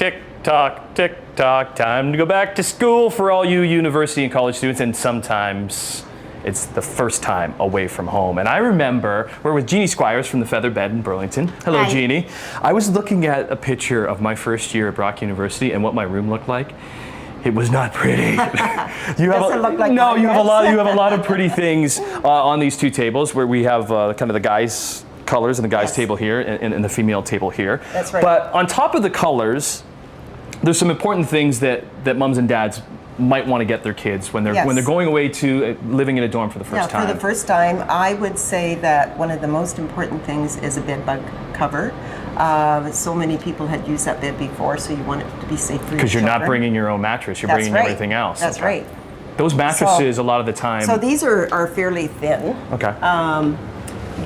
tick tock, time to go back to school for all you university and college students, and sometimes it's the first time away from home. And I remember, we're with Jeannie Squires from the Feather Bed in Burlington. Hello, Hi. Jeannie. I was looking at a picture of my first year at Brock University and what my room looked like. It was not pretty. You have Doesn't look like no, mine you have a does. lot. You have a lot of pretty things on these two tables, where we have kind of the guys' colors and the guys' Yes. table here, and the female table here. That's right. But on top of the colors, there's some important things that moms and dads might want to get their kids when they're Yes. going away to living in a dorm for the first time. For the first time, I would say that one of the most important things is a bed bug cover. So many people had used that bed before, so you want it to be safe for your Because you're not children. bringing your own mattress, you're That's bringing right. everything else. That's Okay. right. Those mattresses, a lot of the time. So these are fairly thin, Okay.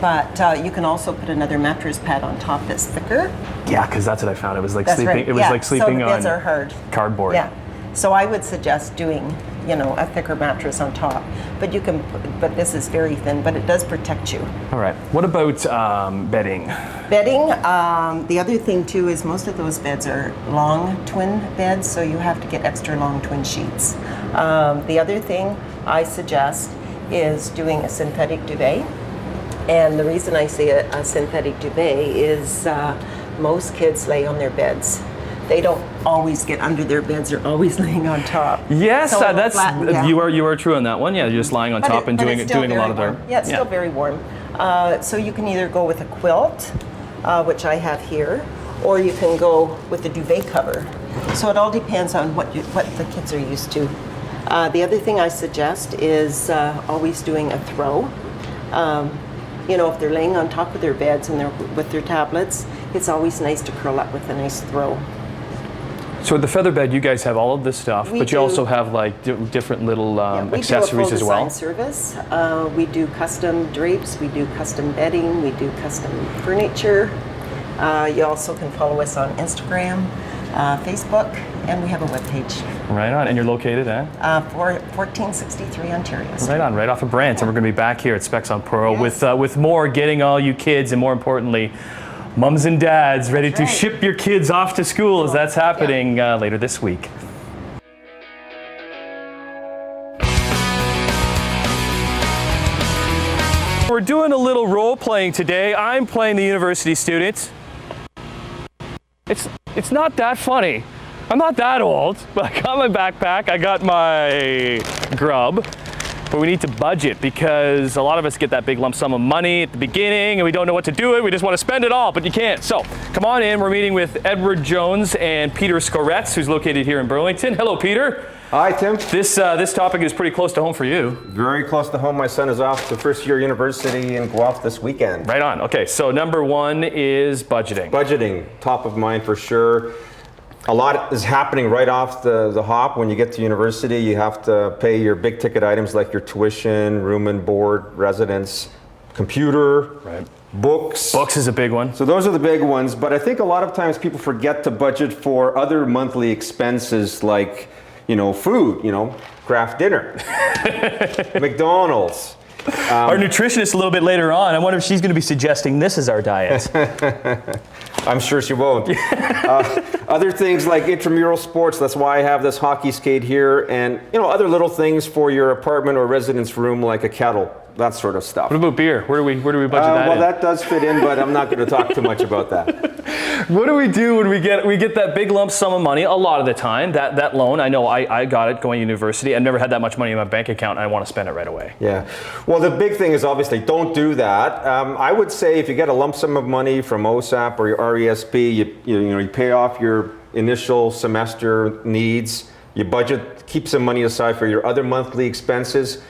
but you can also put another mattress pad on top that's thicker. Yeah, because that's what I found. It was like That's sleeping. right. It was Yeah. like sleeping so the beds on are hard. cardboard. Yeah. So I would suggest doing, a thicker mattress on top. But you can, but this is very thin, but it does protect you. All right. What about bedding? Bedding, the other thing too is most of those beds are long twin beds, so you have to get extra long twin sheets. The other thing I suggest is doing a synthetic duvet. And the reason I say a synthetic duvet is most kids lay on their beds. They don't always get under their beds, they're always laying on top. Yes, So it'll that's flatten down. you are true on that one. Yeah, you're just lying on But top and but doing it's still a lot very of their. warm. Yeah, it's still very warm. So you can either go with a quilt, which I have here, or you can go with a duvet cover. So it all depends on what the kids are used to. The other thing I suggest is always doing a throw. If they're laying on top of their beds and they're with their tablets, it's always nice to curl up with a nice throw. So at the Feather Bed, you guys have all of this stuff, We but you do. also have like different little accessories we as do a full well. design service. We do custom drapes, we do custom bedding, we do custom furniture. You also can follow us on Instagram, Facebook, and we have a webpage. Right on. And you're located at? For 1463 Ontario Street. Right on, right off of Brant. And we're going to be back here at Specs on Pearl Yes. with more getting all you kids, and more importantly, mums and dads ready That's to right. ship your kids off to school, as that's happening later this week. We're doing a little role playing today. I'm playing the university student. It's not that funny. I'm not that old, but I got my backpack, I got my grub, but we need to budget because a lot of us get that big lump sum of money at the beginning and we don't know what to do with it. We just want to spend it all, but you can't. So come on in. We're meeting with Edward Jones and Peter Skoretz, who's located here in Burlington. Hello, Peter. Hi, Tim. This topic is pretty close to home for you. Very close to home. My son is off to first year university in Guelph this weekend. Right on. Okay, so number one is budgeting. Budgeting, top of mind for sure. A lot is happening right off the hop. When you get to university, you have to pay your big ticket items like your tuition, room and board, residence, computer, Right. books. Books is a big one. So those are the big ones, but I think a lot of times people forget to budget for other monthly expenses like, food, craft dinner, McDonald's. Our nutritionist a little bit later on, I wonder if she's going to be suggesting this as our diet. I'm sure she won't. Other things like intramural sports, that's why I have this hockey skate here, and other little things for your apartment or residence room like a kettle, that sort of stuff. What about beer? Where do we budget that Well, in? that does fit in, but I'm not going to talk too much about that. What do we do when we get that big lump sum of money? A lot of the time, that loan, I know I got it going to university. I've never had that much money in my bank account, and I want to spend it right away. Yeah. Well, the big thing is obviously don't do that. I would say if you get a lump sum of money from OSAP or your RESP, you pay off your initial semester needs, you budget, keep some money aside for your other monthly expenses.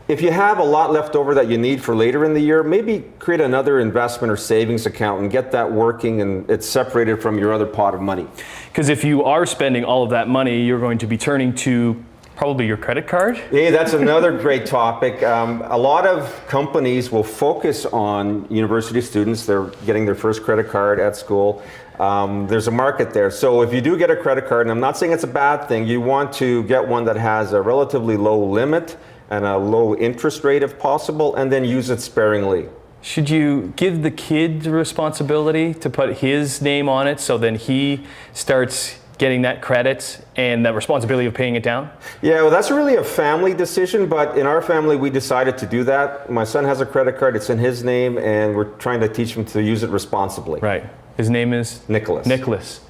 If you have a lot left over that you need for later in the year, maybe create another investment or savings account and get that working, and it's separated from your other pot of money. Because if you are spending all of that money, you're going to be turning to probably your credit card. Hey, that's another great topic. A lot of companies will focus on university students. They're getting their first credit card at school. There's a market there. So if you do get a credit card, and I'm not saying it's a bad thing, you want to get one that has a relatively low limit and a low interest rate if possible, and then use it sparingly. Should you give the kid the responsibility to put his name on it so then he starts getting that credit and that responsibility of paying it down? Yeah, well, that's really a family decision, but in our family, we decided to do that. My son has a credit card, it's in his name, and we're trying to teach him to use it responsibly. Right. His name is? Nicholas. Nicholas.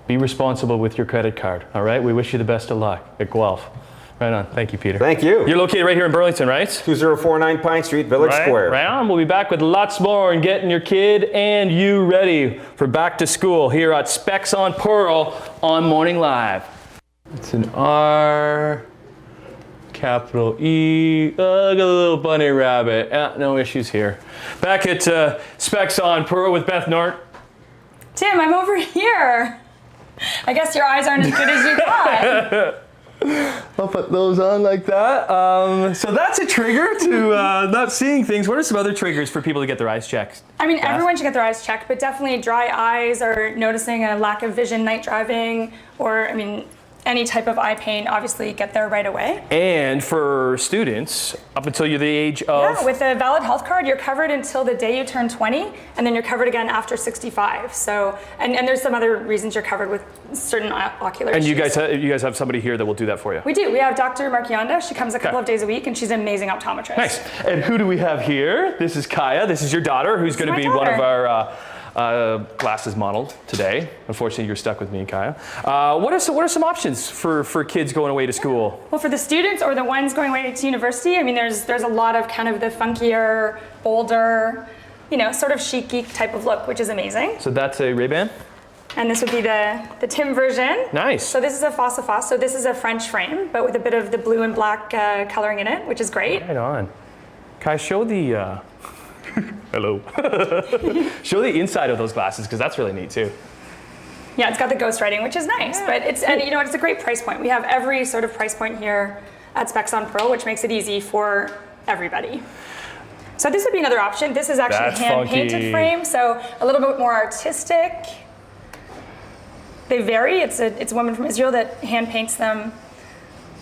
Be responsible with your credit card, all right? We wish you the best of luck at Guelph. Right on. Thank you, Peter. Thank you. You're located right here in Burlington, right? 2049 Pine Street, Village Square. Right on. We'll be back with lots more and getting your kid and you ready for back to school here at Specs on Pearl on Morning Live. It's an R, capital E, got a little bunny rabbit. No issues here. Back at Specs on Pearl with Beth Nort. Tim, I'm over here. I guess your eyes aren't as good as you thought. I'll put those on like that. So that's a trigger to not seeing things. What are some other triggers for people to get their eyes checked? I mean, everyone should get their eyes checked, but definitely dry eyes or noticing a lack of vision night driving, or, I mean, any type of eye pain, obviously get there right away. And for students, up until you're the age of? Yeah, with a valid health card, you're covered until the day you turn 20, and then you're covered again after 65. So, and there's some other reasons you're covered with certain ocular And issues. you guys have somebody here that will do that for you? We do. We have Dr. Marchionda. She comes a couple of days a week, and she's an amazing optometrist. Nice. And who do we have here? This is Kaya. This is your daughter, who's going to be one of our glasses model today. Unfortunately, you're stuck with me, Kaya. What are some options for kids going away to school? Well, for the students or the ones going away to university, I mean, there's a lot of kind of the funkier, bolder, you know, sort of chic geek type of look, which is amazing. So that's a Ray-Ban? And this would be the Tim version. Nice. So this is a face à face. So this is a French frame, but with a bit of the blue and black coloring in it, which is great. Right on. Kaya, show the hello. Show the inside of those glasses, because that's really neat too. Yeah, it's got the ghost writing, which is nice, but and you know, it's a great price point. We have every sort of price point here at Specs on Pearl, which makes it easy for everybody. So this would be another option. This is actually That's a hand-painted funky. frame, so a little bit more artistic. They vary. It's a woman from Israel that hand paints them.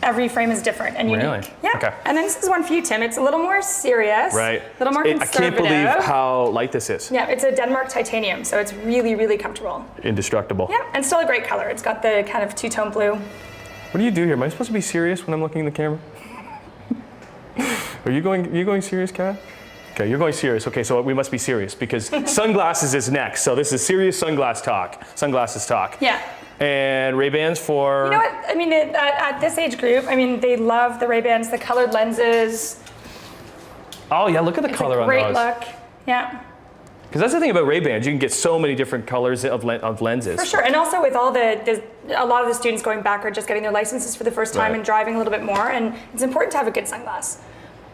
Every frame is different and unique. Really? Yeah. Okay. And then this is one for you, Tim. It's a little more serious. Right. A little more I conservative. can't believe how light this is. Yeah, it's a Denmark titanium, so it's really, really comfortable. Indestructible. Yeah, and still a great color. It's got the kind of two-tone blue. What do you do here? Am I supposed to be serious when I'm looking at the camera? Are you going serious, Kaya? Okay, you're going serious. Okay, so we must be serious because sunglasses is next. So this is serious sunglasses talk. Yeah. And Ray-Bans for? You know what? I mean, at this age group, I mean, they love the Ray-Bans, the colored lenses. Oh yeah, look at the color on those. Great look. Yeah. Because that's the thing about Ray-Bans, you can get so many different colors of lenses. For sure, and also with all a lot of the students going back are just getting their licenses for the first time Right. and driving a little bit more, and it's important to have a good sunglass.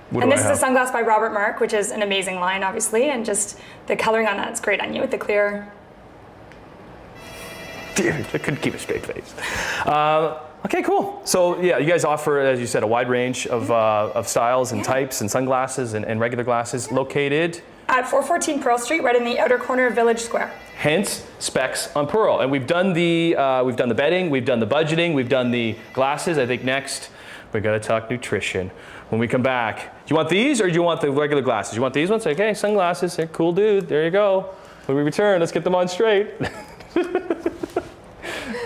What And do this I is a have? sunglass by Robert Mark, which is an amazing line, obviously, and just the coloring on that's great on you with the clear. Dude, I couldn't keep a straight face. Okay, cool. So yeah, you guys offer, as you said, a wide range of styles and types and sunglasses and regular glasses located. At 414 Pearl Street, right in the outer corner of Village Square. Hence, Specs on Pearl. And we've done the bedding, we've done the budgeting, we've done the glasses. I think next we got to talk nutrition. When we come back, do you want these or do you want the regular glasses? You want these ones? Okay, sunglasses. They're cool, dude. There you go. When we return, let's get them on straight.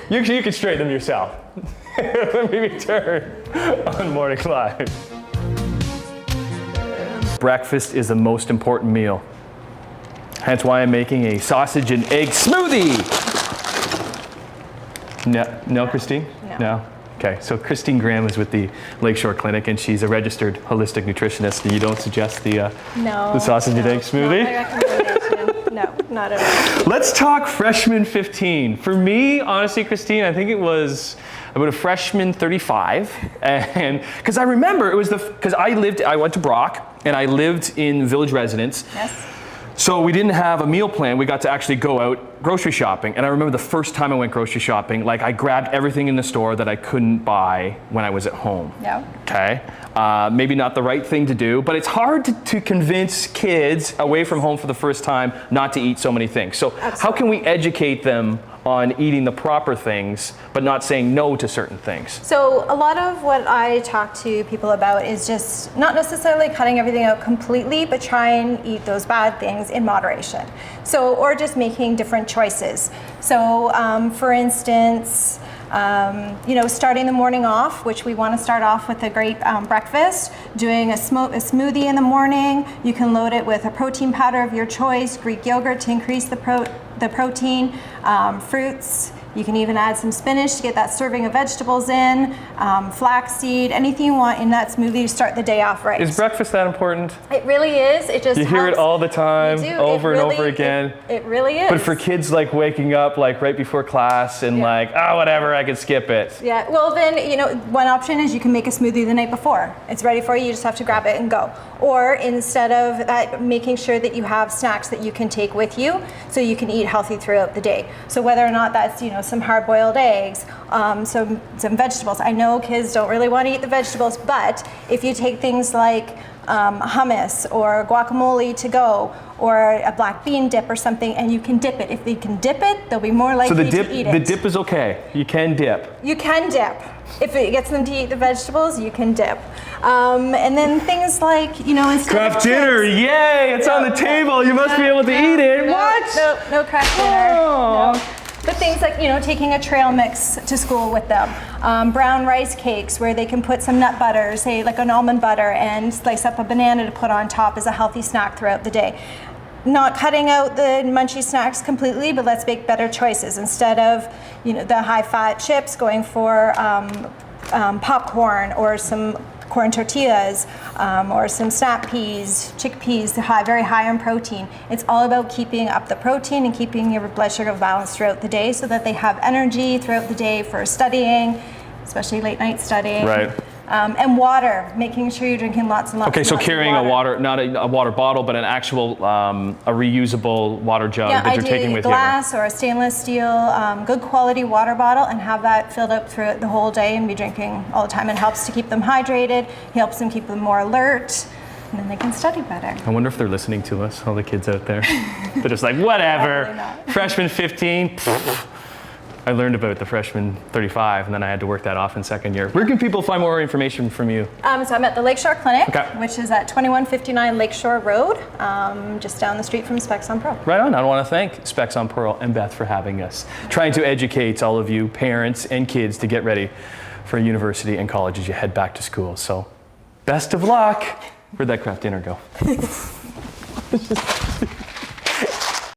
You can straighten them yourself. When we return on Morning Live. Breakfast is the most important meal. Hence why I'm making a sausage and egg smoothie. No, Christine? No. Okay, so Christine Graham is with the Lakeshore Clinic, and she's a registered holistic nutritionist. And you don't suggest the sausage and egg smoothie? Not my recommendation. No, not at all. Let's talk freshman 15. For me, honestly, Christine, I think it was about a freshman 35, and because I remember it was because I went to Brock and I lived in Village Residence. Yes. So we didn't have a meal plan. We got to actually go out grocery shopping. And I remember the first time I went grocery shopping, like I grabbed everything in the store that I couldn't buy when I was at home. Yeah. Okay. Maybe not the right thing to do, but it's hard to convince kids away from home for the first time not to eat so many things. So how can we educate them on eating the proper things, but not saying no to certain things? So a lot of what I talk to people about is just not necessarily cutting everything out completely, but try and eat those bad things in moderation. So, or just making different choices. So for instance, Starting the morning off, which we want to start off with a great breakfast, doing a smoothie in the morning. You can load it with a protein powder of your choice, Greek yogurt to increase the protein, fruits. You can even add some spinach to get that serving of vegetables in, flaxseed, anything you want in that smoothie to start the day off right. Is breakfast that important? It really is. It just You hear it helps. all the time, You do. over It and really- over again. It really is. But for kids like waking up like right before class and whatever, I can skip it. Yeah, well then, one option is you can make a smoothie the night before. It's ready for you, you just have to grab it and go. Or instead of that, making sure that you have snacks that you can take with you so you can eat healthy throughout the day. So whether or not that's, some hard-boiled eggs, some vegetables. I know kids don't really want to eat the vegetables, but if you take things like hummus or guacamole to go, or a black bean dip or something, and you can dip it. If they can dip it, they'll be more likely to eat it. The dip is okay. You can dip. You can dip. If it gets them to eat the vegetables, you can dip. And then things like, instead Craft of dinner, chips- yay! It's on the table. You must be able to eat it. What? No craft dinner. Oh. No. But things like, taking a trail mix to school with them. Brown rice cakes where they can put some nut butter, say like an almond butter, and slice up a banana to put on top as a healthy snack throughout the day. Not cutting out the munchy snacks completely, but let's make better choices. Instead of, the high-fat chips, going for popcorn or some corn tortillas, or some snap peas, chickpeas, very high in protein. It's all about keeping up the protein and keeping your blood sugar balanced throughout the day so that they have energy throughout the day for studying, especially late night studying. Right. And water, making sure you're drinking lots and lots. Okay, and so lots carrying of a water, not a water bottle, but an actual, a reusable water jug that you're taking with glass or a stainless steel, good quality water bottle, and have that filled up throughout the whole day and be drinking all the time. It helps to keep them hydrated, helps them keep them more alert, and then they can study better. I wonder if they're listening to us, all the kids out there. They're just like, whatever. Probably not. Freshman 15. I learned about the freshman 35, and then I had to work that off in second year. Where can people find more information from you? So I'm at the Lakeshore Clinic, Okay. which is at 2159 Lakeshore Road, just down the street from Specs on Pro. Right on. I want to thank Specs on Pearl and Beth for having us, trying to educate all of you parents and kids to get ready for university and college as you head back to school. So best of luck. Where'd that craft dinner go?